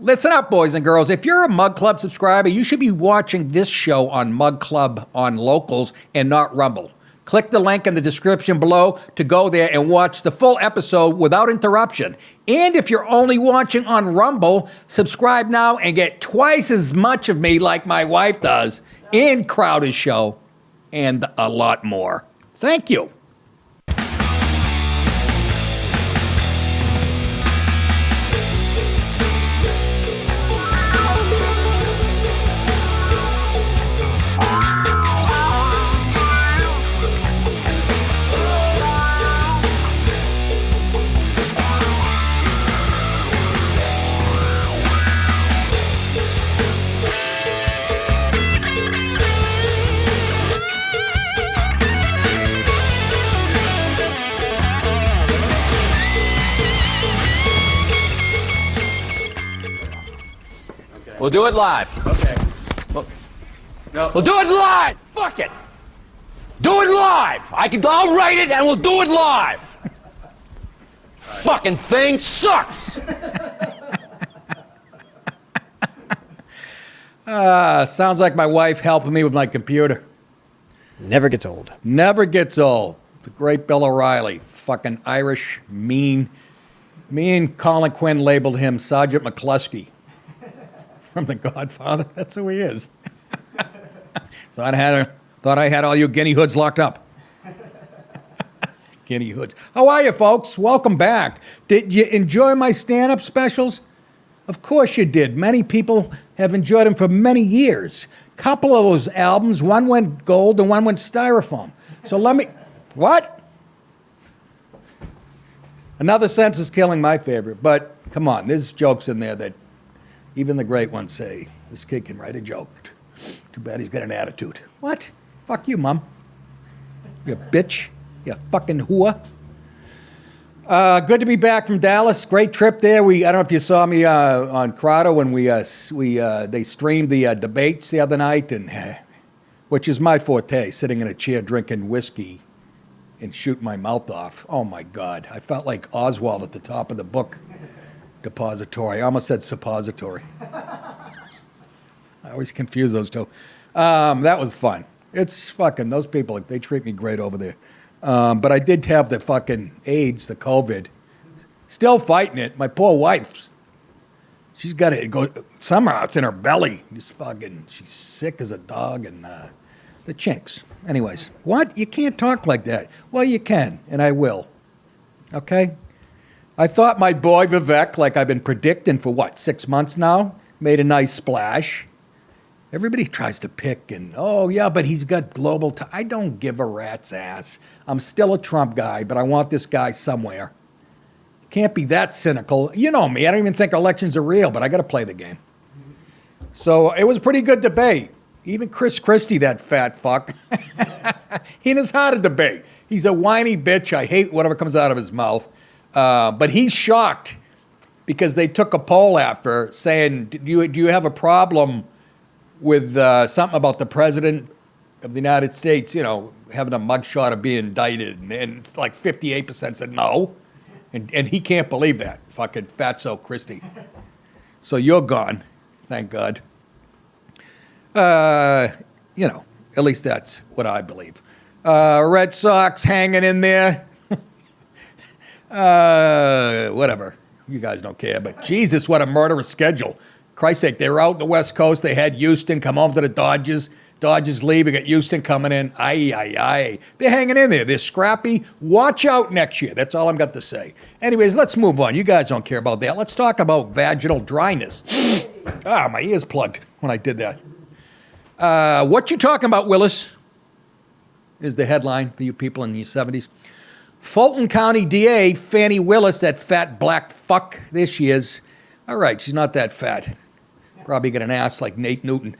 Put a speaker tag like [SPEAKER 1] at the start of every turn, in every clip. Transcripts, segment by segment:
[SPEAKER 1] Listen up, boys and girls. If you're a Mug Club subscriber, you should be watching this show on Mug Club on Locals and not Rumble. Click the link in the description below to go there and watch the full episode without interruption. And if you're only watching on Rumble, subscribe now and get twice as much of me like my wife does in Crowder's show and a lot more. Thank you.
[SPEAKER 2] We'll do it live.
[SPEAKER 3] Okay.
[SPEAKER 2] No. We'll do it live. Fuck it. Do it live. I'll write it and we'll do it live. Right. Fucking thing sucks.
[SPEAKER 1] Sounds like my wife helping me with my computer.
[SPEAKER 4] Never gets old.
[SPEAKER 1] Never gets old. The great Bill O'Reilly. Fucking Irish, mean. Me and Colin Quinn labeled him Sergeant McCluskey. From The Godfather. That's who he is. Thought I had all you guinea hoods locked up. Guinea hoods. How are you, folks? Welcome back. Did you enjoy my stand-up specials? Of course you did. Many people have enjoyed them for many years. Couple of those albums, one went gold and one went styrofoam. So let me... What? Another Sense is killing my favorite, but come on, there's jokes in there that even the great ones say, this kid can write a joke. Too bad he's got an attitude. What? Fuck you, Mom. You bitch. You fucking whore. Good to be back from Dallas. Great trip there. I don't know if you saw me on Crowder when they streamed the debates the other night, and which is my forte, sitting in a chair drinking whiskey and shooting my mouth off. Oh, my God. I felt like Oswald at the top of the book depository. I almost said suppository. I always confuse those two. That was fun. It's fucking, those people, they treat me great over there. But I did have the fucking AIDS, the COVID. Still fighting it. My poor wife, she's got it. Somehow it's in her belly. Just fucking, she's sick as a dog, and the chinks. Anyways, what? You can't talk like that. Well, you can, and I will. Okay? I thought my boy Vivek, like I've been predicting for 6 months now, made a nice splash. Everybody tries to pick and, oh yeah, but he's got global, I don't give a rat's ass. I'm still a Trump guy, but I want this guy somewhere. Can't be that cynical. You know me, I don't even think elections are real, but I got to play the game. So it was a pretty good debate. Even Chris Christie, that fat fuck, he knows how to debate. He's a whiny bitch. I hate whatever comes out of his mouth. But he's shocked because they took a poll after saying, do you have a problem with something about the president of the United States, having a mugshot of being indicted? And like 58% said no. And he can't believe that. Fucking fatso Christie. So you're gone. Thank God. At least that's what I believe. Red Sox hanging in there. Whatever. You guys don't care, but Jesus, what a murderous schedule. Christ's sake, they were out in the West Coast. They had Houston come home to the Dodgers. Dodgers leave. We got Houston coming in. Aye. They're hanging in there. They're scrappy. Watch out next year. That's all I've got to say. Anyways, let's move on. You guys don't care about that. Let's talk about vaginal dryness. My ears plugged when I did that. What you talking about, Willis? Is the headline for you people in the 70s. Fulton County DA Fani Willis, that fat black fuck. There she is. All right, she's not that fat. Probably got an ass like Nate Newton.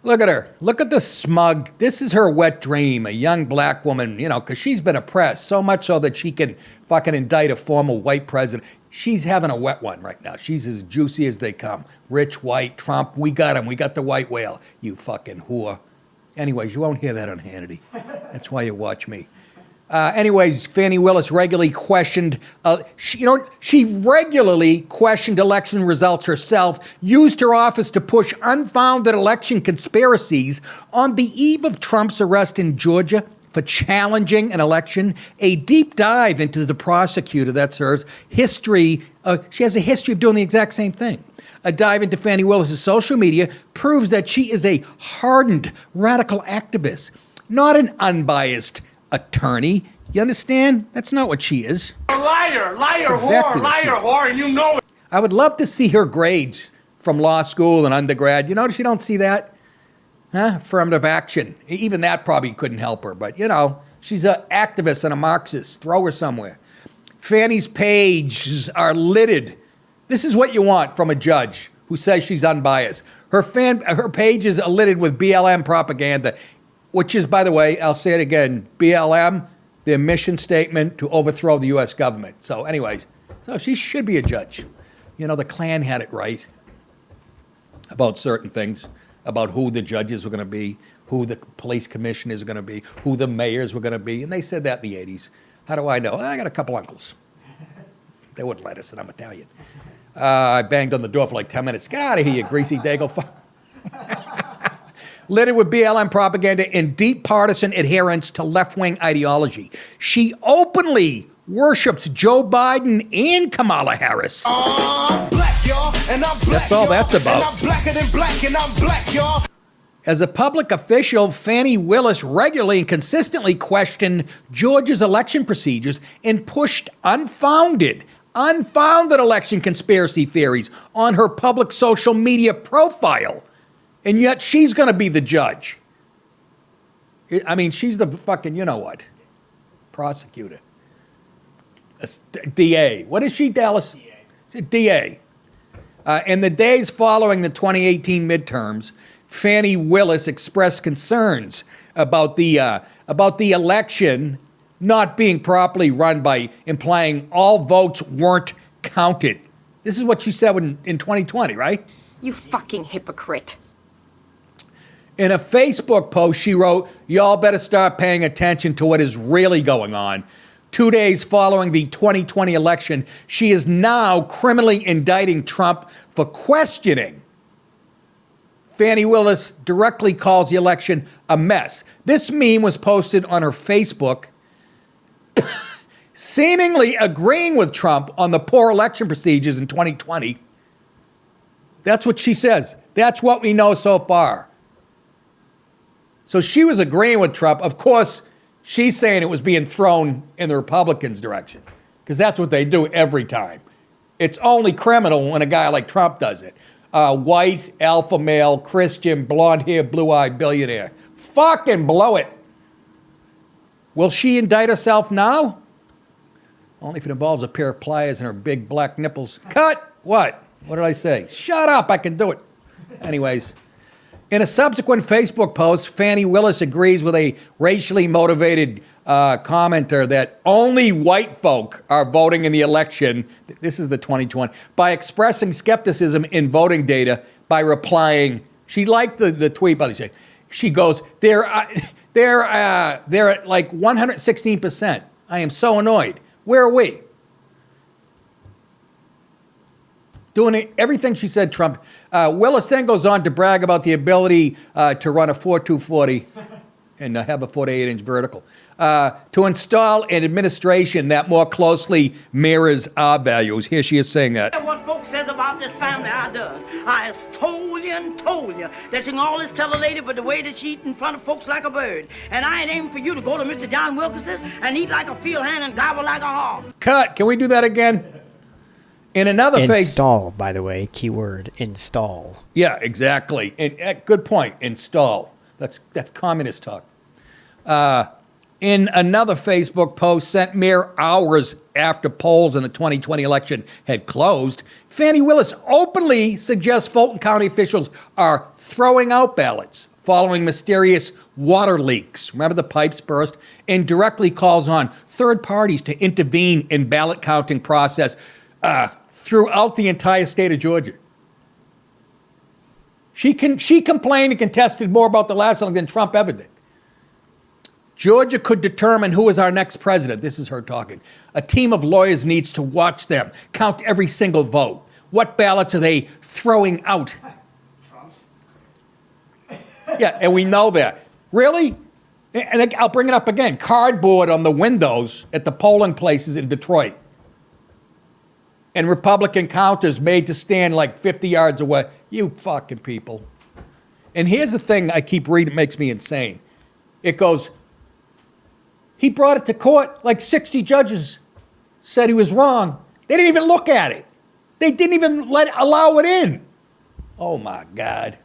[SPEAKER 1] Look at her. Look at the smug. This is her wet dream, a young black woman, because she's been oppressed so much so that she can fucking indict a former white president. She's having a wet one right now. She's as juicy as they come. Rich, white, Trump, we got him. We got the white whale, you fucking whore. Anyways, you won't hear that on Hannity. That's why you watch me. Anyways, Fani Willis regularly questioned, she regularly questioned election results herself, used her office to push unfounded election conspiracies on the eve of Trump's arrest in Georgia for challenging an election, a deep dive into the prosecutor, that's hers, history. She has a history of doing the exact same thing. A dive into Fani Willis' social media proves that she is a hardened radical activist, not an unbiased attorney. You understand? That's not what she is.
[SPEAKER 3] A liar,
[SPEAKER 1] Exactly
[SPEAKER 3] whore, and you know it.
[SPEAKER 1] I would love to see her grades from law school and undergrad. You notice you don't see that? Affirmative action. Even that probably couldn't help her, but she's an activist and a Marxist. Throw her somewhere. Fanny's pages are littered. This is what you want from a judge who says she's unbiased. Her pages are littered with BLM propaganda, which is, by the way, I'll say it again, BLM, their mission statement to overthrow the U.S. government. So anyways, she should be a judge. The Klan had it right about certain things, about who the judges were going to be, who the police commissioners were going to be, who the mayors were going to be, and they said that in the 80s. How do I know? I got a couple uncles. They wouldn't let us, and I'm Italian. I banged on the door for like 10 minutes. Get out of here, you greasy dago. Littered with BLM propaganda and deep partisan adherence to left-wing ideology. She openly worships Joe Biden and Kamala Harris.
[SPEAKER 3] I'm black, y'all, and I'm black.
[SPEAKER 1] That's all that's about.
[SPEAKER 3] And I'm blacker than black, and I'm black, y'all.
[SPEAKER 1] As a public official, Fani Willis regularly and consistently questioned Georgia's election procedures and pushed unfounded election conspiracy theories on her public social media profile. And yet she's going to be the judge. I mean, she's the fucking, prosecutor. DA. What is she, Dallas? She's a DA. In the days following the 2018 midterms, Fani Willis expressed concerns about the election not being properly run by implying all votes weren't counted. This is what she said in 2020, right?
[SPEAKER 5] You fucking hypocrite.
[SPEAKER 1] In a Facebook post, she wrote, "Y'all better start paying attention to what is really going on." 2 days following the 2020 election, she is now criminally indicting Trump for questioning. Fani Willis directly calls the election a mess. This meme was posted on her Facebook, seemingly agreeing with Trump on the poor election procedures in 2020. That's what she says. That's what we know so far. So she was agreeing with Trump. Of course, she's saying it was being thrown in the Republicans' direction, because that's what they do every time. It's only criminal when a guy like Trump does it. White, alpha male, Christian, blonde hair, blue-eyed billionaire. Fucking blow it. Will she indict herself now? Only if it involves a pair of pliers and her big black nipples. Cut! What? What did I say? Shut up, I can do it. Anyways. In a subsequent Facebook post, Fani Willis agrees with a racially motivated commenter that only white folk are voting in the election. This is the 2020. By expressing skepticism in voting data by replying, she liked the tweet, by the way. She goes, they're at like 116%. I am so annoyed. Where are we? Doing everything she said, Trump. Willis then goes on to brag about the ability to run a 4.240 and have a 48-inch vertical, to install an administration that more closely mirrors our values. Here she is saying that.
[SPEAKER 6] What folks says about this family I does. I has told you that she can always tell a lady but the way that she eat in front of folks like a bird. And I ain't aiming for you to go to Mr. John Wilkins's and eat like a field hand and gobble like a hog.
[SPEAKER 1] Cut. Can we do that again? In another
[SPEAKER 4] install, by the way, keyword install.
[SPEAKER 1] Yeah, exactly. And good point. Install. That's communist talk. In another Facebook post sent mere hours after polls in the 2020 election had closed, Fani Willis openly suggests Fulton County officials are throwing out ballots following mysterious water leaks. Remember the pipes burst? And directly calls on third parties to intervene in ballot counting process throughout the entire state of Georgia. She complained and contested more about the last election than Trump ever did. Georgia could determine who is our next president. This is her talking. A team of lawyers needs to watch them, count every single vote. What ballots are they throwing out?
[SPEAKER 7] Trump's.
[SPEAKER 1] Yeah, and we know that. Really? And I'll bring it up again. Cardboard on the windows at the polling places in Detroit. And Republican counters made to stand like 50 yards away. You fucking people. And here's the thing I keep reading, it makes me insane. It goes, he brought it to court, like 60 judges said he was wrong. They didn't even look at it. They didn't even allow it in. Oh my God.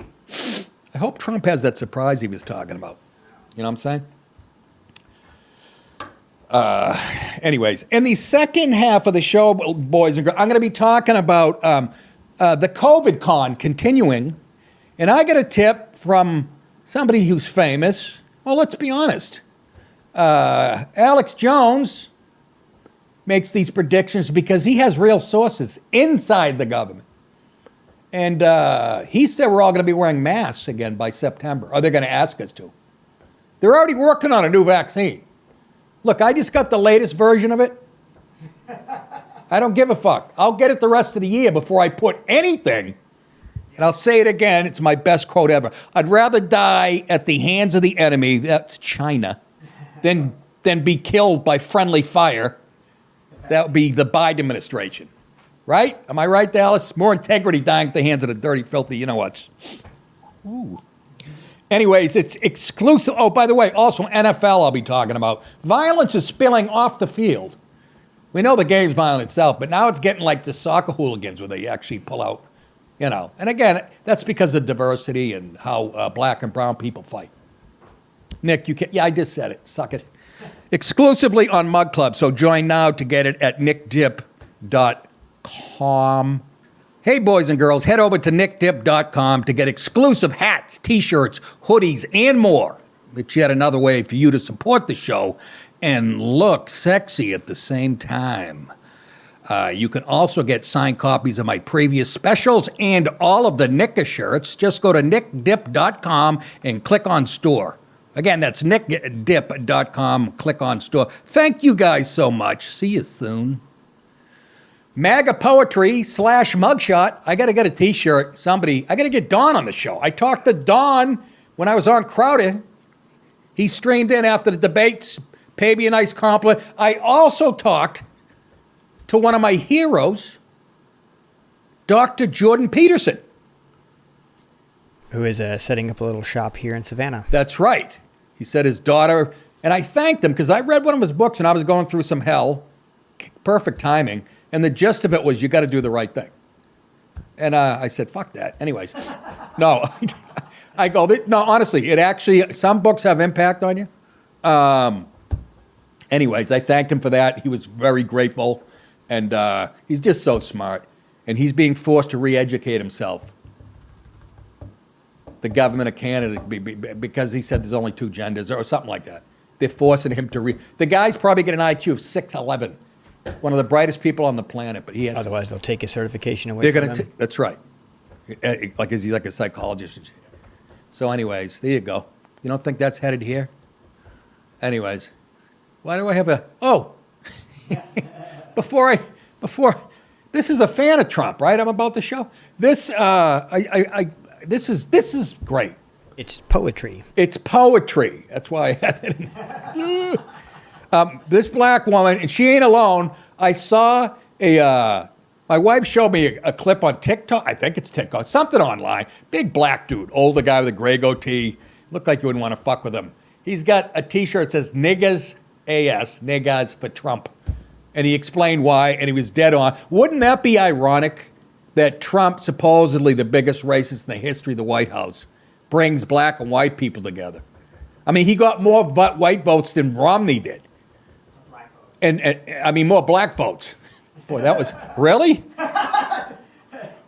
[SPEAKER 1] I hope Trump has that surprise he was talking about. You know what I'm saying? Anyways, in the second half of the show, boys and girls, I'm going to be talking about the COVID con continuing. And I get a tip from somebody who's famous. Well, let's be honest. Alex Jones makes these predictions because he has real sources inside the government. And he said we're all going to be wearing masks again by September. Or they're going to ask us to. They're already working on a new vaccine. Look, I just got the latest version of it. I don't give a fuck. I'll get it the rest of the year before I put anything. And I'll say it again, it's my best quote ever. I'd rather die at the hands of the enemy, that's China, than be killed by friendly fire. That would be the Biden administration. Right? Am I right, Dallas? More integrity dying at the hands of the dirty, filthy, you know what? Ooh. Anyways, it's exclusive. Oh, by the way, also NFL I'll be talking about. Violence is spilling off the field. We know the game's violent itself, but now it's getting like the soccer hooligans where they actually pull out, you know. And again, that's because of diversity and how black and brown people fight. Nick, you can't, yeah, I just said it. Suck it. Exclusively on Mug Club, so join now to get it at nickdip.com. Hey, boys and girls, head over to nickdip.com to get exclusive hats, T-shirts, hoodies, and more. It's yet another way for you to support the show and look sexy at the same time. You can also get signed copies of my previous specials and all of the Nicka shirts. Just go to nickdip.com and click on store. Again, that's nickdip.com, click on store. Thank you guys so much. See you soon. MAGA Poetry / Mugshot. I got to get a T-shirt. Somebody, I got to get Don on the show. I talked to Don when I was on Crowder. He streamed in after the debates, paid me a nice compliment. I also talked to one of my heroes, Dr. Jordan Peterson.
[SPEAKER 4] Who is setting up a little shop here in Savannah.
[SPEAKER 1] That's right. He said his daughter, and I thanked him because I read one of his books and I was going through some hell. Perfect timing. And the gist of it was you got to do the right thing. And I said, fuck that. Anyways, no. I go, no, honestly, it actually, some books have impact on you. Anyways, I thanked him for that. He was very grateful. And he's just so smart. And he's being forced to re-educate himself. The government of Canada, because he said there's only 2 genders or something like that. They're forcing him to the guy's probably got an IQ of 6'11". One of the brightest people on the planet, but he has.
[SPEAKER 4] Otherwise, they'll take his certification away from him.
[SPEAKER 1] That's right. Like, is he like a psychologist and shit? So, anyways, there you go. You don't think that's headed here? Anyways, why do I have a? Oh, before this is a fan of Trump, right? I'm about to show this. This is great.
[SPEAKER 4] It's poetry.
[SPEAKER 1] It's poetry. That's why I had it. This black woman, and she ain't alone. I saw my wife showed me a clip on TikTok. I think it's TikTok, something online. Big black dude, older guy with a gray goatee. Looked like you wouldn't want to fuck with him. He's got a T-shirt that says "Niggas AS," niggas for Trump. And he explained why, and he was dead on. Wouldn't that be ironic that Trump, supposedly the biggest racist in the history of the White House, brings black and white people together? I mean, he got more white votes than Romney did. And I mean, more black votes. Boy, that was, really?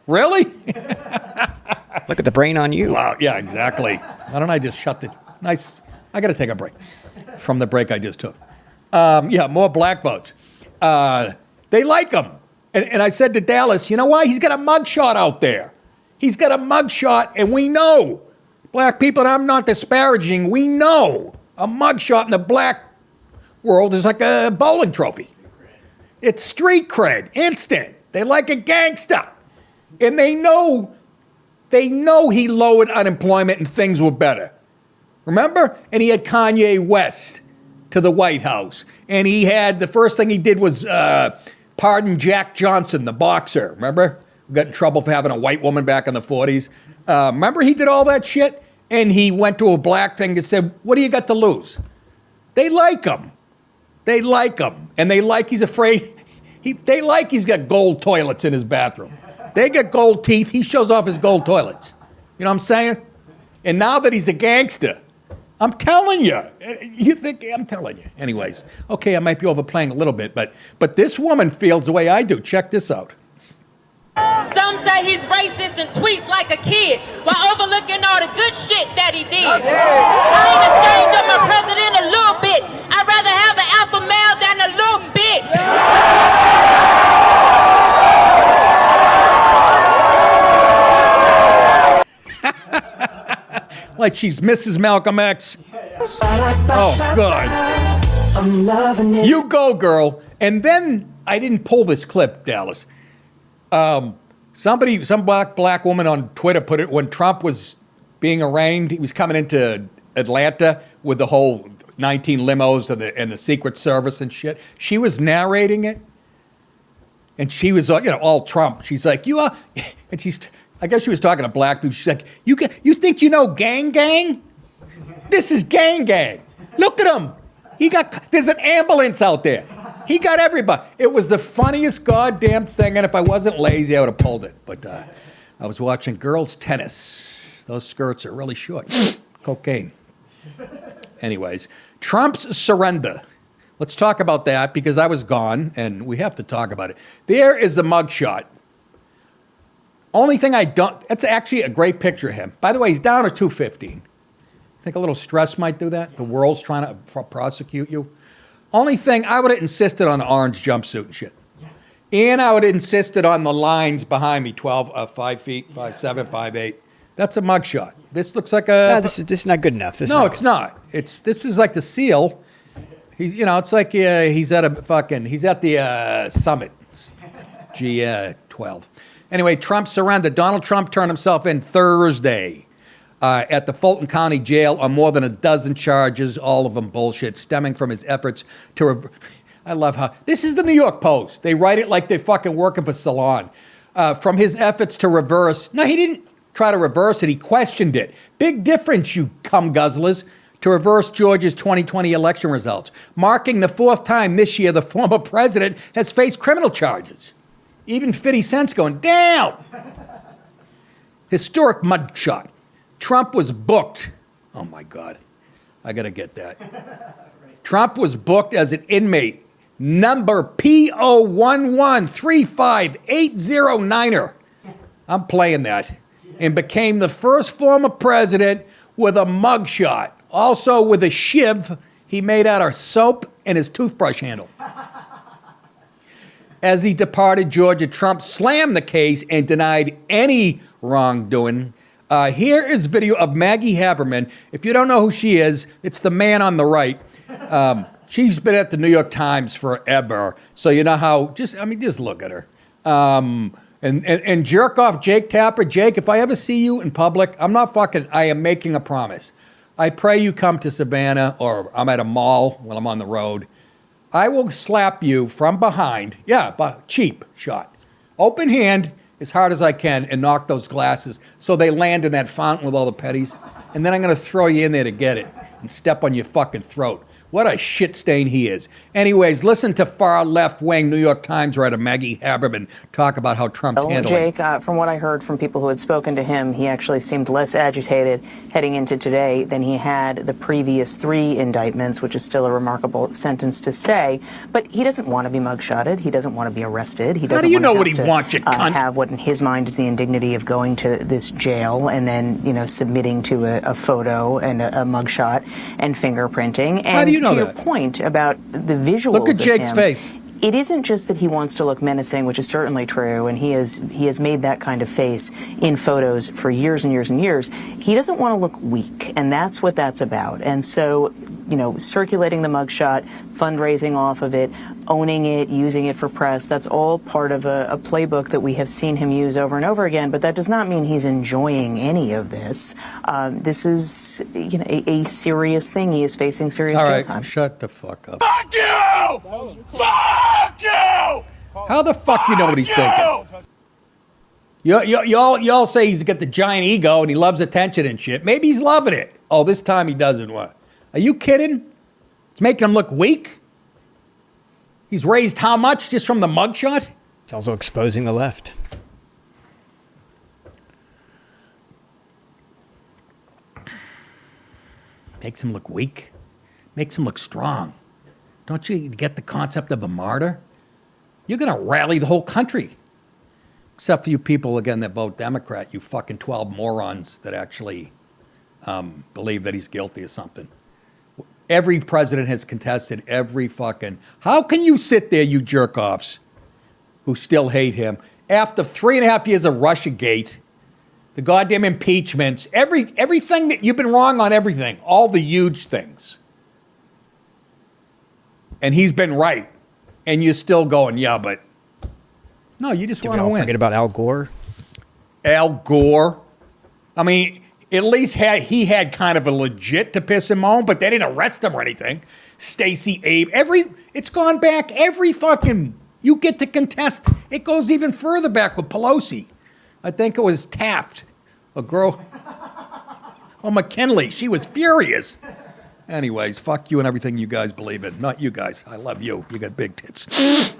[SPEAKER 1] Really?
[SPEAKER 4] Look at the brain on you.
[SPEAKER 1] Wow, yeah, exactly. Why don't I just shut the, nice, I got to take a break from the break I just took. Yeah, more black votes. They like him. And I said to Dallas, you know why? He's got a mugshot out there. He's got a mugshot, and we know, black people, and I'm not disparaging, we know A mugshot in the black world is like a bowling trophy. It's street cred, instant. They like a gangster. And they know he lowered unemployment and things were better. Remember? And he had Kanye West to the White House. And he had, the first thing he did was pardon Jack Johnson, the boxer. Remember? Who got in trouble for having a white woman back in the 40s. Remember he did all that shit? And he went to a black thing and said, what do you got to lose? They like him. They like him. And they like he's afraid. They like he's got gold toilets in his bathroom. They got gold teeth. He shows off his gold toilets. You know what I'm saying? And now that he's a gangster, I'm telling you. You think I'm telling you. Anyways, okay, I might be overplaying a little bit, but this woman feels the way I do. Check this out.
[SPEAKER 7] Some say he's racist and tweets like a kid while overlooking all the good shit that he did. I ain't ashamed of my president a little bit. I'd rather have an alpha male than a little bitch.
[SPEAKER 1] Like she's Mrs. Malcolm X. Oh, God.
[SPEAKER 8] I'm loving it.
[SPEAKER 1] You go, girl. And then, I didn't pull this clip, Dallas. Some black woman on Twitter put it when Trump was being arraigned. He was coming into Atlanta with the whole 19 limos and the Secret Service and shit. She was narrating it, and she was all Trump. She's like, you are, and I guess she was talking to black people. She's like, you think you know gang? This is gang. Look at him. There's an ambulance out there. He got everybody. It was the funniest goddamn thing, and if I wasn't lazy, I would have pulled it. But I was watching girls' tennis. Those skirts are really short. Cocaine. Anyways, Trump's surrender. Let's talk about that because I was gone, and we have to talk about it. There is the mugshot. Only thing that's actually a great picture of him. By the way, he's down to 215. Think a little stress might do that? The world's trying to prosecute you. Only thing, I would have insisted on the orange jumpsuit and shit. And I would have insisted on the lines behind me, 5 feet, 5'7", 5'8". That's a mugshot. This looks like a...
[SPEAKER 4] No, this is not good enough.
[SPEAKER 1] It's not. This is like the SEAL. It's like he's at the summit, G12. Anyway, Trump surrendered. Donald Trump turned himself in Thursday at the Fulton County Jail on more than a dozen charges, all of them bullshit, stemming from his efforts to... I love how... This is the New York Post. They write it like they're fucking working for Salon. From his efforts to reverse... No, he didn't try to reverse it. He questioned it. Big difference, you cum guzzlers. To reverse Georgia's 2020 election results, marking the fourth time this year the former president has faced criminal charges. Even 50 Cent's going, down! Historic mugshot. Trump was booked. Oh, my God. I got to get that. Trump was booked as an inmate, number P01135809er. I'm playing that. And became the first former president with a mugshot. Also with a shiv he made out of soap and his toothbrush handle. As he departed Georgia, Trump slammed the case and denied any wrongdoing. Here is video of Maggie Haberman. If you don't know who she is, it's the man on the right. She's been at the New York Times forever. So you know how, just look at her. And jerk off Jake Tapper. Jake, if I ever see you in public, I am making a promise. I pray you come to Savannah or I'm at a mall when I'm on the road. I will slap you from behind. Yeah, but cheap shot. Open hand as hard as I can and knock those glasses so they land in that fountain with all the petties. And then I'm going to throw you in there to get it and step on your fucking throat. What a shit stain he is. Anyways, listen to far left-wing New York Times writer Maggie Haberman talk about how Trump's handling.
[SPEAKER 9] Jake, from what I heard from people who had spoken to him, he actually seemed less agitated heading into today than he had the previous 3 indictments, which is still a remarkable sentence to say. But he doesn't want to be mugshotted. He doesn't want to be arrested. He doesn't
[SPEAKER 1] How do you know what
[SPEAKER 9] he
[SPEAKER 1] wants, you cunt?
[SPEAKER 9] Have what in his mind is the indignity of going to this jail and then, submitting to a photo and a mugshot and fingerprinting. And
[SPEAKER 1] how do you know
[SPEAKER 9] to
[SPEAKER 1] that?
[SPEAKER 9] Your point about the visuals.
[SPEAKER 1] Look at Jake's
[SPEAKER 9] of him,
[SPEAKER 1] face.
[SPEAKER 9] It isn't just that he wants to look menacing, which is certainly true, and he has made that kind of face in photos for years and years and years. He doesn't want to look weak, and that's what that's about. And so circulating the mugshot, fundraising off of it, owning it, using it for press. That's all part of a playbook that we have seen him use over and over again. But that does not mean he's enjoying any of this. This is a serious thing. He is facing serious jail time.
[SPEAKER 1] Shut the fuck up.
[SPEAKER 3] Fuck you! Fuck you!
[SPEAKER 1] How the fuck you know what he's thinking? Y'all say he's got the giant ego and he loves attention and shit. Maybe he's loving it. Oh, this time he doesn't. What? Are you kidding? It's making him look weak? He's raised how much just from the mugshot?
[SPEAKER 4] It's also exposing the left.
[SPEAKER 1] Makes him look weak. Makes him look strong. Don't you get the concept of a martyr? You're going to rally the whole country. Except for you people, again, that vote Democrat, you fucking 12 morons that actually believe that he's guilty of something. Every president has contested every fucking... How can you sit there, you jerk-offs, who still hate him, after 3.5 years of Russiagate, the goddamn impeachments, everything that you've been wrong on everything, all the huge things. And he's been right. And you're still going, yeah, but... No, you just want to win.
[SPEAKER 4] Forget about Al Gore?
[SPEAKER 1] Al Gore. I mean, at least he had kind of a legit to piss him on, but they didn't arrest him or anything. Stacey Abe. It's gone back every fucking... You get to contest. It goes even further back with Pelosi. I think it was Taft. A girl... Oh, McKinley. She was furious. Anyways, fuck you and everything you guys believe in. Not you guys. I love you. You got big tits.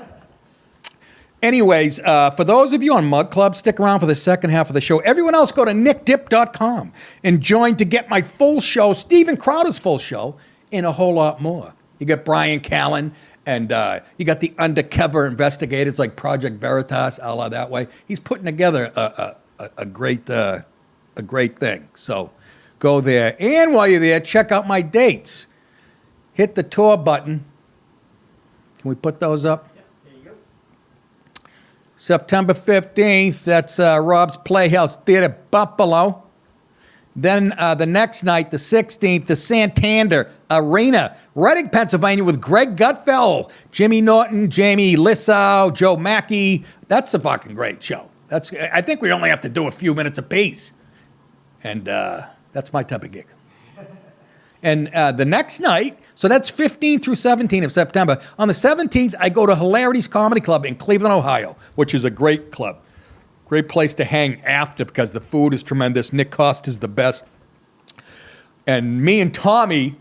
[SPEAKER 1] Anyways, for those of you on Mug Club, stick around for the second half of the show. Everyone else, go to nickdip.com and join to get my full show, Steven Crowder's full show, and a whole lot more. You got Bryan Callen, and you got the undercover investigators like Project Veritas, a la that way. He's putting together a great thing. So go there. And while you're there, check out my dates. Hit the tour button. Can we put those up? September 15th, that's Rob's Playhouse Theater, Buffalo. Then the next night, the 16th, the Santander Arena, Reading, Pennsylvania, with Greg Gutfeld, Jimmy Norton, Jamie Lissow, Joe Mackey. That's a fucking great show. I think we only have to do a few minutes apiece. And that's my type of gig. And the next night, so that's 15 through 17 of September. On the 17th, I go to Hilarities Comedy Club in Cleveland, Ohio, which is a great club. Great place to hang after because the food is tremendous. Nick Cost is the best. And me and Tommy,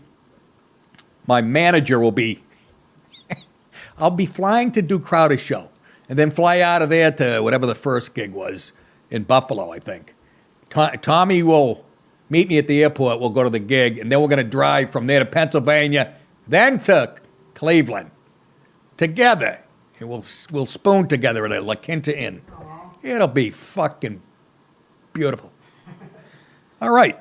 [SPEAKER 1] my manager, will be... I'll be flying to do Crowder's show and then fly out of there to whatever the first gig was in Buffalo, I think. Tommy will... meet me at the airport, we'll go to the gig, and then we're going to drive from there to Pennsylvania, then to Cleveland, together. And we'll spoon together at a La Quinta Inn. It'll be fucking beautiful. All right.